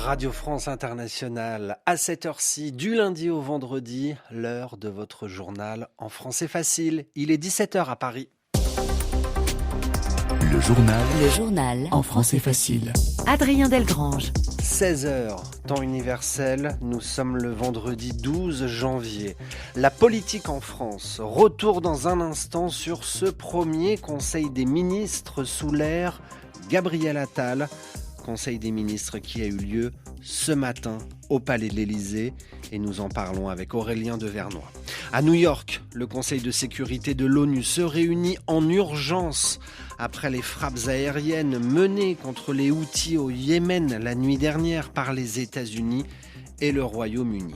Radio France Internationale, à cette heure-ci, du lundi au vendredi, l'heure de votre journal en français facile. Il est 17h à Paris. Le journal en français facile. Adrien Delgrange. 16h, temps universel, nous sommes le vendredi 12 janvier. La politique en France, retour dans un instant sur ce premier Conseil des ministres sous l'ère Gabriel Attal. Conseil des ministres qui a eu lieu ce matin au Palais de l'Élysée et nous en parlons avec Aurélien Devernois. À New York, le Conseil de sécurité de l'ONU se réunit en urgence après les frappes aériennes menées contre les Houthis au Yémen la nuit dernière par les États-Unis et le Royaume-Uni.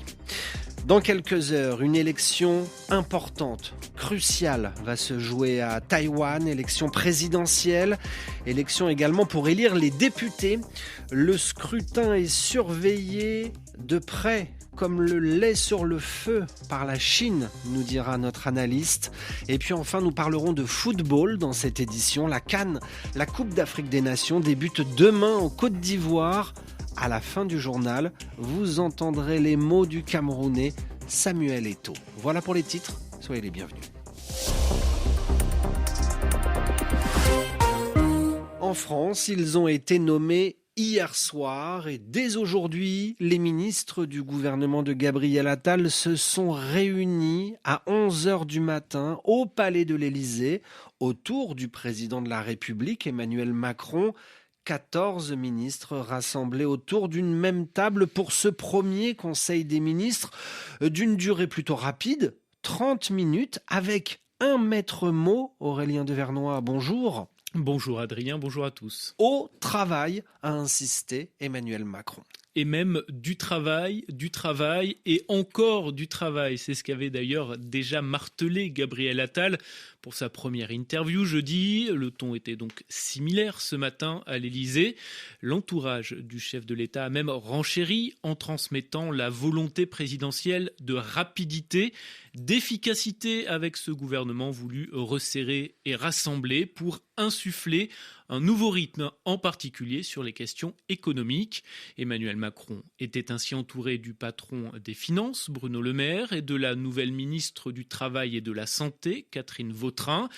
Dans quelques heures, une élection importante, cruciale, va se jouer à Taïwan, élection présidentielle, élection également pour élire les députés. Le scrutin est surveillé de près, comme le lait sur le feu, par la Chine, nous dira notre analyste. Et puis enfin, nous parlerons de football dans cette édition. La CAN, la Coupe d'Afrique des Nations, débute demain en Côte d'Ivoire. À la fin du journal, vous entendrez les mots du Camerounais Samuel Eto'o. Voilà pour les titres, soyez les bienvenus. En France, ils ont été nommés hier soir et dès aujourd'hui, les ministres du gouvernement de Gabriel Attal se sont réunis à 11h du matin au Palais de l'Élysée autour du président de la République, Emmanuel Macron. 14 ministres rassemblés autour d'une même table pour ce premier Conseil des ministres d'une durée plutôt rapide, 30 minutes, avec un maître mot. Aurélien Devernois, bonjour. Bonjour Adrien, bonjour à tous. Au travail, a insisté Emmanuel Macron. Et même du travail et encore du travail. C'est ce qu'avait d'ailleurs déjà martelé Gabriel Attal pour sa première interview jeudi. Le ton était donc similaire ce matin à l'Élysée. L'entourage du chef de l'État a même renchéri en transmettant la volonté présidentielle de rapidité, d'efficacité avec ce gouvernement voulu resserrer et rassembler pour insuffler un nouveau rythme, en particulier sur les questions économiques. Emmanuel Macron était ainsi entouré du patron des Finances, Bruno Le Maire, et de la nouvelle ministre du Travail et de la Santé, Catherine Vautrin.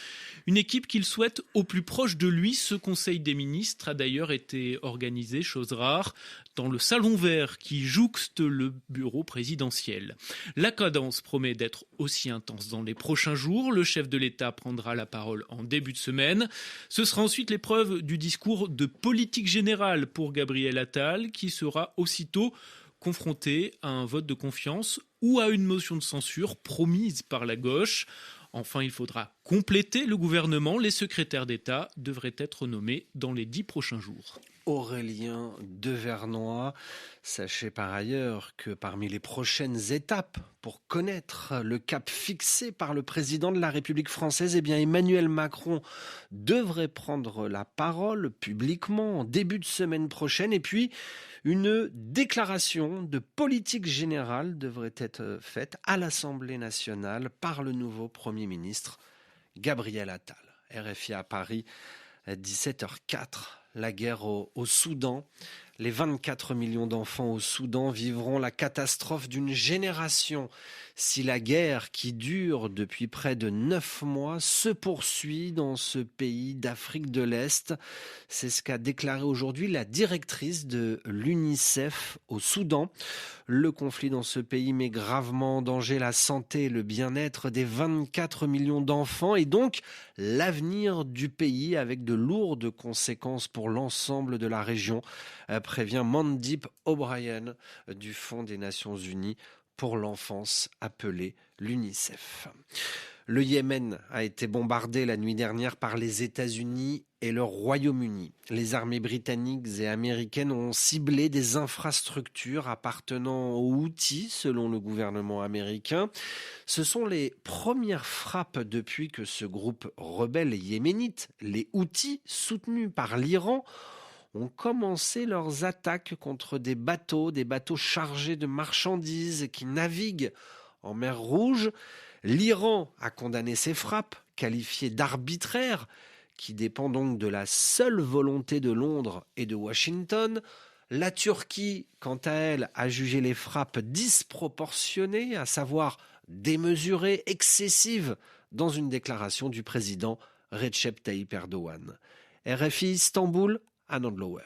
Une équipe qu'il souhaite au plus proche de lui. Ce Conseil des ministres a d'ailleurs été organisé, chose rare, dans le salon vert qui jouxte le bureau présidentiel. La cadence promet d'être aussi intense dans les prochains jours. Le chef de l'État prendra la parole en début de semaine. Ce sera ensuite l'épreuve du discours de politique générale pour Gabriel Attal, qui sera aussitôt confronté à un vote de confiance ou à une motion de censure promise par la gauche. Enfin, il faudra compléter le gouvernement. Les secrétaires d'État devraient être nommés dans les 10 prochains jours. Aurélien Devernois, sachez par ailleurs que parmi les prochaines étapes pour connaître le cap fixé par le président de la République française, Emmanuel Macron devrait prendre la parole publiquement en début de semaine prochaine et puis une déclaration de politique générale devrait être faite à l'Assemblée nationale par le nouveau Premier ministre Gabriel Attal. RFI à Paris, 17h04. La guerre au Soudan. Les 24 millions d'enfants au Soudan vivront la catastrophe d'une génération si la guerre qui dure depuis près de 9 mois se poursuit dans ce pays d'Afrique de l'Est. C'est ce qu'a déclaré aujourd'hui la directrice de l'UNICEF au Soudan. Le conflit dans ce pays met gravement en danger la santé et le bien-être des 24 millions d'enfants et donc l'avenir du pays avec de lourdes conséquences pour l'ensemble de la région, prévient Mandip O'Brien du Fonds des Nations Unies pour l'enfance appelé l'UNICEF. Le Yémen a été bombardé la nuit dernière par les États-Unis et le Royaume-Uni. Les armées britanniques et américaines ont ciblé des infrastructures appartenant aux Houthis, selon le gouvernement américain. Ce sont les premières frappes depuis que ce groupe rebelle yéménite, les Houthis, soutenus par l'Iran, ont commencé leurs attaques contre des bateaux chargés de marchandises qui naviguent en mer Rouge. L'Iran a condamné ces frappes, qualifiées d'arbitraires, qui dépend donc de la seule volonté de Londres et de Washington. La Turquie, quant à elle, a jugé les frappes disproportionnées, à savoir démesurées, excessives, dans une déclaration du président Recep Tayyip Erdogan. RFI Istanbul, Anand Lower.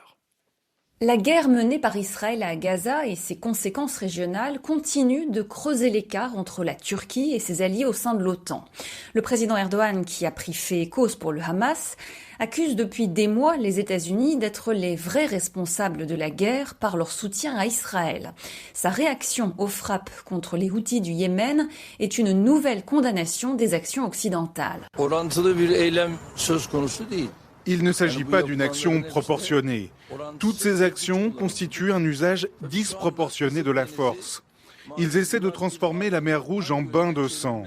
La guerre menée par Israël à Gaza et ses conséquences régionales continuent de creuser l'écart entre la Turquie et ses alliés au sein de l'OTAN. Le président Erdogan, qui a pris fait et cause pour le Hamas, accuse depuis des mois les États-Unis d'être les vrais responsables de la guerre par leur soutien à Israël. Sa réaction aux frappes contre les Houthis du Yémen est une nouvelle condamnation des actions occidentales. Il ne s'agit pas d'une action proportionnée. Toutes ces actions constituent un usage disproportionné de la force. Ils essaient de transformer la mer Rouge en bain de sang.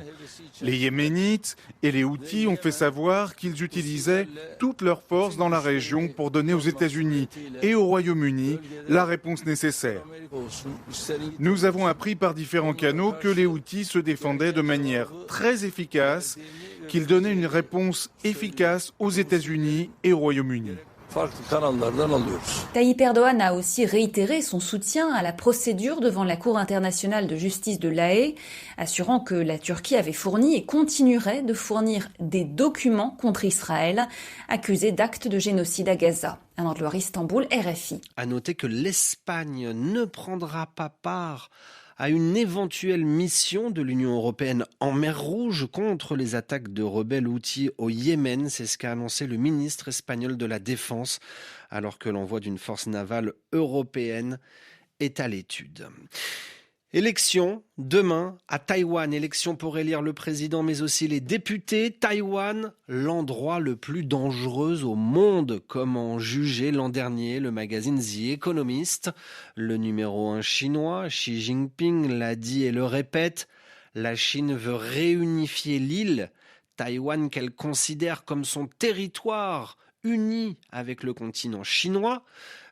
Les Yéménites et les Houthis ont fait savoir qu'ils utilisaient toute leur force dans la région pour donner aux États-Unis et au Royaume-Uni la réponse nécessaire. Nous avons appris par différents canaux que les Houthis se défendaient de manière très efficace, qu'ils donnaient une réponse efficace aux États-Unis et au Royaume-Uni. Tayyip Erdogan a aussi réitéré son soutien à la procédure devant la Cour internationale de justice de La Haye, assurant que la Turquie avait fourni et continuerait de fournir des documents contre Israël, accusé d'actes de génocide à Gaza. Anand Lower, Istanbul, RFI. À noter que l'Espagne ne prendra pas part à une éventuelle mission de l'Union européenne en mer Rouge contre les attaques de rebelles houthis au Yémen. C'est ce qu'a annoncé le ministre espagnol de la Défense, alors que l'envoi d'une force navale européenne est à l'étude. Élection demain à Taïwan, élection pour élire le président mais aussi les députés. Taïwan, l'endroit le plus dangereux au monde, comme en jugeait l'an dernier le magazine The Economist. Le numéro 1 chinois, Xi Jinping, l'a dit et le répète, la Chine veut réunifier l'île, Taïwan qu'elle considère comme son territoire uni avec le continent chinois.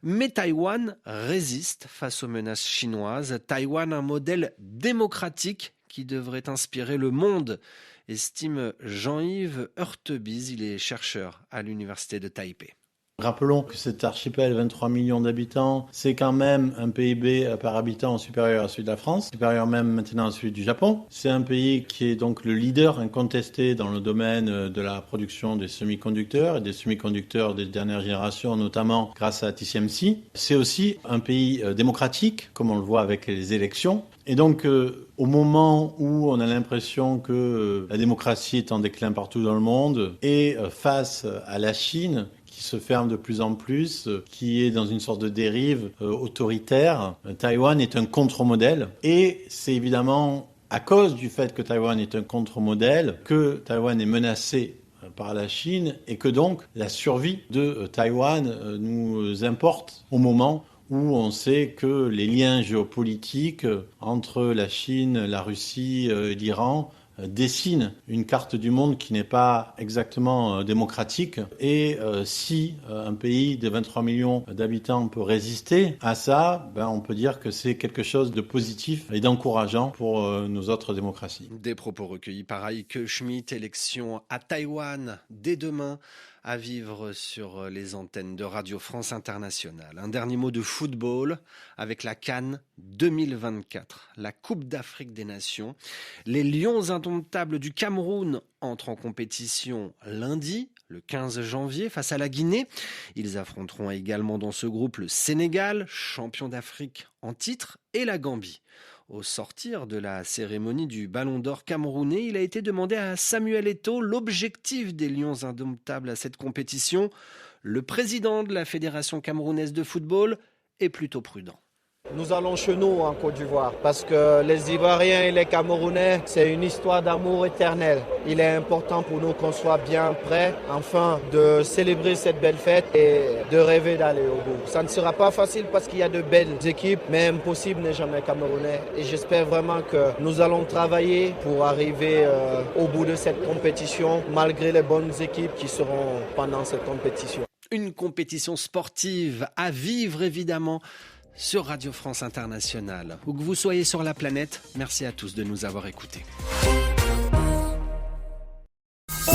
Mais Taïwan résiste face aux menaces chinoises. Taïwan, un modèle démocratique qui devrait inspirer le monde, estime Jean-Yves Heurtebise. Il est chercheur à l'université de Taipei. Rappelons que cet archipel, 23 millions d'habitants, c'est quand même un PIB par habitant supérieur à celui de la France, supérieur même maintenant à celui du Japon. C'est un pays qui est donc le leader incontesté dans le domaine de la production des semi-conducteurs et des semi-conducteurs des dernières générations, notamment grâce à TSMC. C'est aussi un pays démocratique, comme on le voit avec les élections. Et donc, au moment où on a l'impression que la démocratie est en déclin partout dans le monde, et face à la Chine, qui se ferme de plus en plus, qui est dans une sorte de dérive autoritaire, Taïwan est un contre-modèle. Et c'est évidemment à cause du fait que Taïwan est un contre-modèle que Taïwan est menacé par la Chine et que donc la survie de Taïwan nous importe au moment où on sait que les liens géopolitiques entre la Chine, la Russie et l'Iran dessine une carte du monde qui n'est pas exactement démocratique. Et si un pays de 23 millions d'habitants peut résister à ça, on peut dire que c'est quelque chose de positif et d'encourageant pour nos autres démocraties. Des propos recueillis par Heike Schmidt. Élection à Taïwan dès demain, à vivre sur les antennes de Radio France Internationale. Un dernier mot de football avec la CAN 2024, la Coupe d'Afrique des Nations. Les Lions indomptables du Cameroun entrent en compétition lundi, le 15 janvier, face à la Guinée. Ils affronteront également dans ce groupe le Sénégal, champion d'Afrique en titre, et la Gambie. Au sortir de la cérémonie du Ballon d'Or camerounais, il a été demandé à Samuel Eto'o l'objectif des Lions indomptables à cette compétition. Le président de la Fédération camerounaise de football est plutôt prudent. Nous allons chez nous en Côte d'Ivoire parce que les Ivoiriens et les Camerounais, c'est une histoire d'amour éternel. Il est important pour nous qu'on soit bien prêts, enfin, de célébrer cette belle fête et de rêver d'aller au bout. Ça ne sera pas facile parce qu'il y a de belles équipes, mais impossible n'est jamais camerounais. Et j'espère vraiment que nous allons travailler pour arriver au bout de cette compétition, malgré les bonnes équipes qui seront pendant cette compétition. Une compétition sportive à vivre évidemment sur Radio France Internationale. Où que vous soyez sur la planète, merci à tous de nous avoir écoutés.